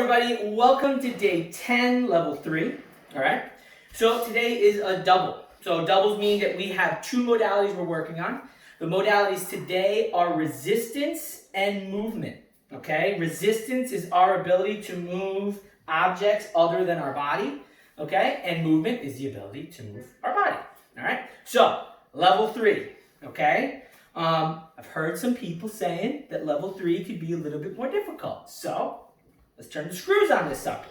everybody, welcome to day 10, level 3, all right? So today is a double. So doubles mean that we have two modalities we're working on. The modalities today are resistance and movement, okay? Resistance is our ability to move objects other than our body, okay? And movement is the ability to move our body, all right? So, level 3, okay? I've heard some people saying that level 3 could be a little bit more difficult. So, let's turn the screws on this sucker.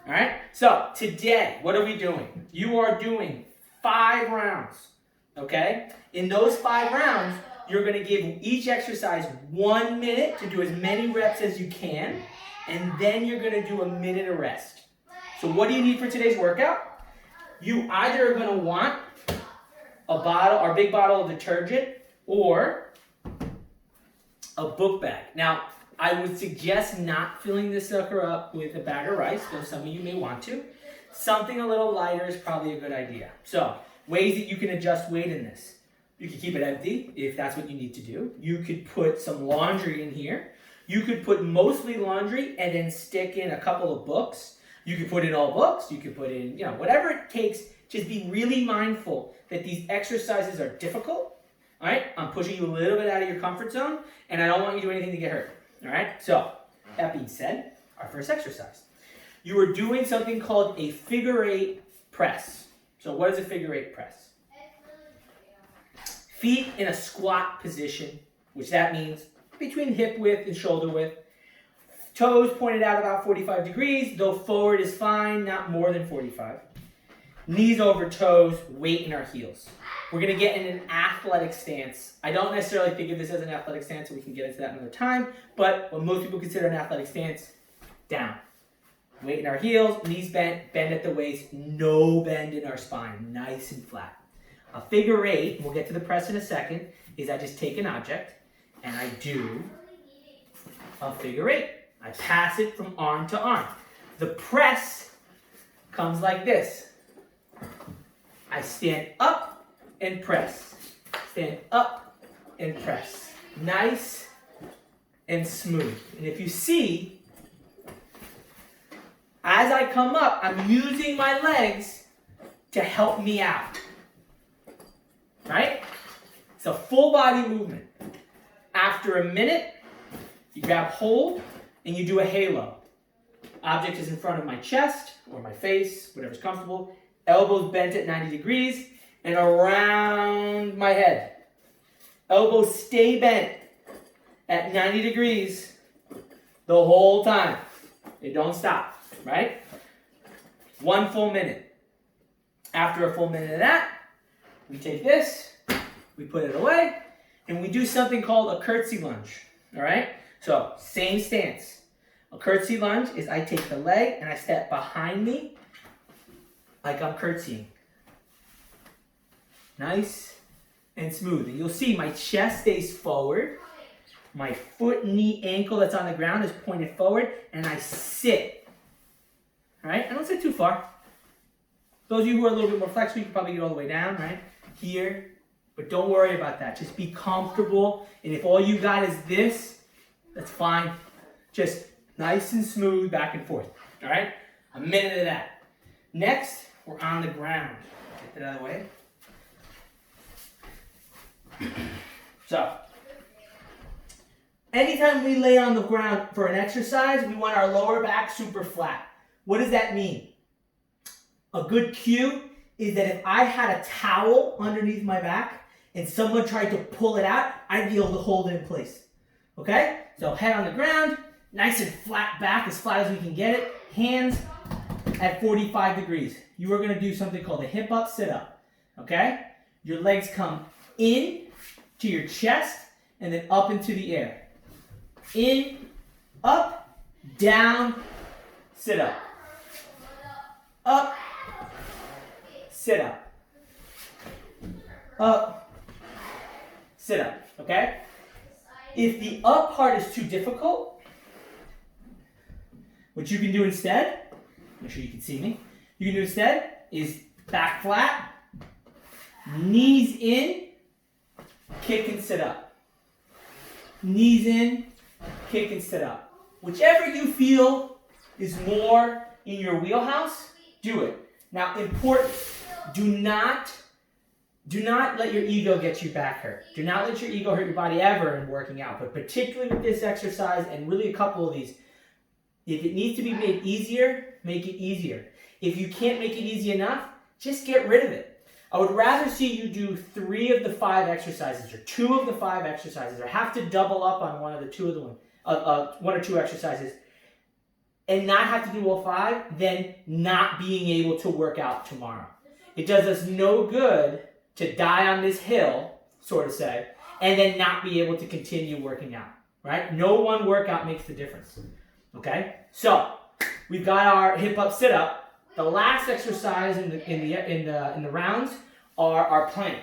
All right? So, today, what are we doing? You are doing 5 rounds. Okay? In those 5 rounds, you're going to give each exercise 1 minute to do as many reps as you can. And then you're going to do a minute of rest. So, what do you need for today's workout? You either are going to want a bottle or big bottle of detergent or a book bag. Now, I would suggest not filling this sucker up with a bag of rice, though some of you may want to. Something a little lighter is probably a good idea. So, ways that you can adjust weight in this. You can keep it empty if that's what you need to do. You could put some laundry in here. You could put mostly laundry and then stick in a couple of books. You could put in all books. You could put in, whatever it takes. Just be really mindful that these exercises are difficult. All right, I'm pushing you a little bit out of your comfort zone, and I don't want you to do anything to get hurt. All right, so that being said, our first exercise. You are doing something called a figure 8 press. So what is a figure 8 press? Feet in a squat position, which that means between hip width and shoulder width. Toes pointed out about 45 degrees, though forward is fine, not more than 45. Knees over toes, weight in our heels. We're going to get in an athletic stance. I don't necessarily think of this as an athletic stance, so we can get into that another time. But what most people consider an athletic stance, down. Weight in our heels, knees bent, bend at the waist, no bend in our spine, nice and flat. A figure 8, we'll get to the press in a second, is I just take an object and I do a figure 8. I pass it from arm to arm. The press comes like this. I stand up and press. Stand up and press. Nice and smooth. And if you see, as I come up, I'm using my legs to help me out. Right? It's a full body movement. After a minute, you grab hold and you do a halo. Object is in front of my chest or my face, whatever's comfortable. Elbows bent at 90 degrees. And around my head. Elbows stay bent at 90 degrees the whole time. They don't stop, right? 1 full minute. After a full minute of that, we take this, we put it away, and we do something called a curtsy lunge, all right? So, same stance. A curtsy lunge is I take the leg and I step behind me like I'm curtsying. Nice and smooth. And you'll see my chest stays forward. My foot, knee, ankle that's on the ground is pointed forward. And I sit. All right? I don't sit too far. Those of you who are a little bit more flexible, you can probably get all the way down, right? Here. But don't worry about that. Just be comfortable. And if all you got is this, that's fine. Just nice and smooth back and forth. All right? A minute of that. Next, we're on the ground. Get that out of the way. So, anytime we lay on the ground for an exercise, we want our lower back super flat. What does that mean? A good cue is that if I had a towel underneath my back and someone tried to pull it out, I'd be able to hold it in place. Okay? So head on the ground, nice and flat back, as flat as we can get it. Hands at 45 degrees. You are going to do something called a hip up, sit up. Okay? Your legs come in to your chest and then up into the air. In, up, down, sit up. Up, sit up. Up, sit up. Okay? If the up part is too difficult, what you can do instead, make sure you can see me, you can do instead is back flat, knees in, kick and sit up. Knees in, kick and sit up. Whichever you feel is more in your wheelhouse, do it. Now, important, do not let your ego get your back hurt. Do not let your ego hurt your body ever in working out, but particularly with this exercise and really a couple of these. If it needs to be made easier, make it easier. If you can't make it easy enough, just get rid of it. I would rather see you do 3 of the 5 exercises or 2 of the 5 exercises or have to double up on one or 2 exercises and not have to do all 5 than not being able to work out tomorrow. It does us no good to die on this hill, sort of say, and then not be able to continue working out, right? No one workout makes the difference, okay? So we've got our hip up, sit up. The last exercise in the rounds are our plank.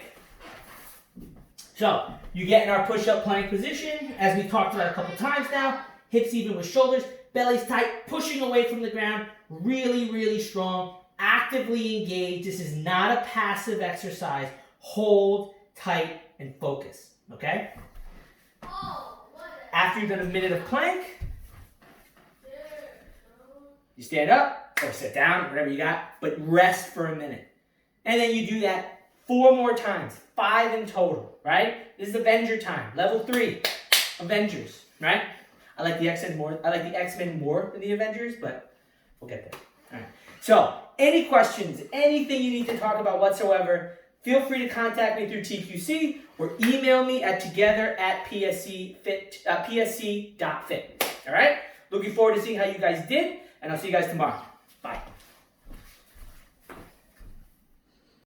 So you get in our push-up plank position, as we talked about a couple times now. Hips even with shoulders, belly's tight, pushing away from the ground, really, really strong, actively engaged. This is not a passive exercise. Hold tight and focus, okay? After you've done a minute of plank, you stand up or sit down, whatever you got, but rest for a minute. And then you do that 4 more times, 5 in total, right? This is Avenger time, level 3, Avengers, right? I like the X-Men more than the Avengers, but we'll get there. All right. So, any questions, anything you need to talk about whatsoever, feel free to contact me through TQC or email me at together@psc.fit. All right? Looking forward to seeing how you guys did, and I'll see you guys tomorrow. Bye.